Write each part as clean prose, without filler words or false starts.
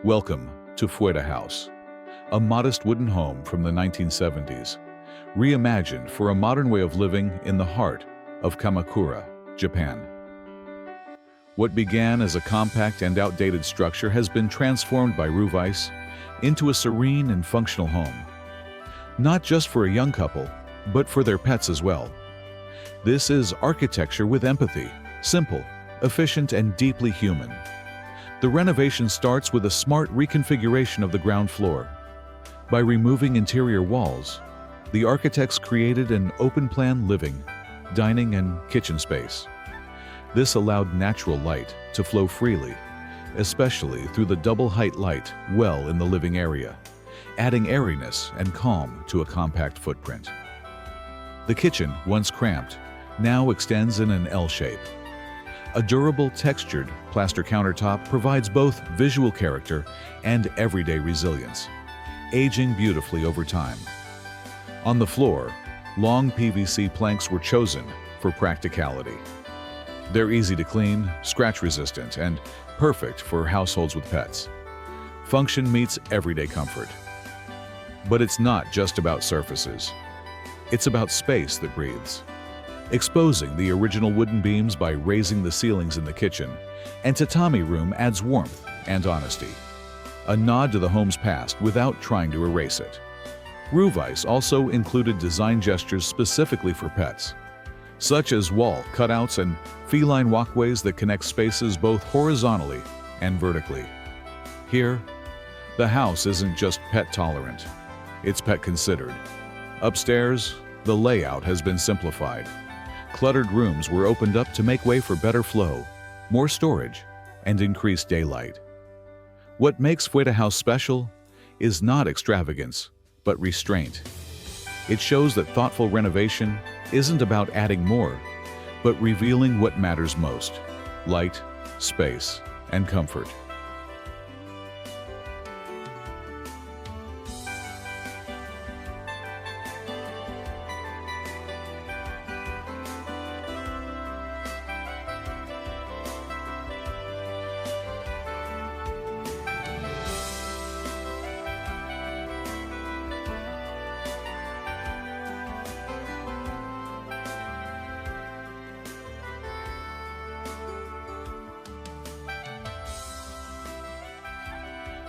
Welcome to Fueda House, a modest wooden home from the 1970s, reimagined for a modern way of living in the heart of Kamakura, Japan. What began as a compact and outdated structure has been transformed by Roovice into a serene and functional home, not just for a young couple, but for their pets as well. This is architecture with empathy, simple, efficient, and deeply human. The renovation starts with a smart reconfiguration of the ground floor. By removing interior walls, the architects created an open-plan living, dining, and kitchen space. This allowed natural light to flow freely, especially through the double-height light well in the living area, adding airiness and calm to a compact footprint. The kitchen, once cramped, now extends in an L shape. A durable, textured plaster countertop provides both visual character and everyday resilience, aging beautifully over time. On the floor, long PVC planks were chosen for practicality. They're easy to clean, scratch-resistant, and perfect for households with pets. Function meets everyday comfort. But it's not just about surfaces. It's about space that breathes. Exposing the original wooden beams by raising the ceilings in the kitchen and tatami room adds warmth and honesty, a nod to the home's past without trying to erase it. Roovice also included design gestures specifically for pets, such as wall cutouts and feline walkways that connect spaces both horizontally and vertically. Here, the house isn't just pet-tolerant, it's pet-considered. Upstairs, the layout has been simplified. Cluttered rooms were opened up to make way for better flow, more storage, and increased daylight. What makes Fueda House special is not extravagance, but restraint. It shows that thoughtful renovation isn't about adding more, but revealing what matters most: light, space, and comfort.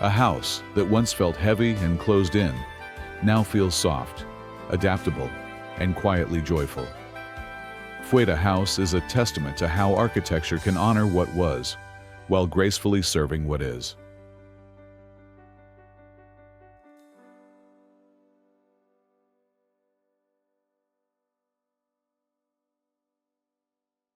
A house that once felt heavy and closed in now feels soft, adaptable, and quietly joyful. Fueda House is a testament to how architecture can honor what was, while gracefully serving what is.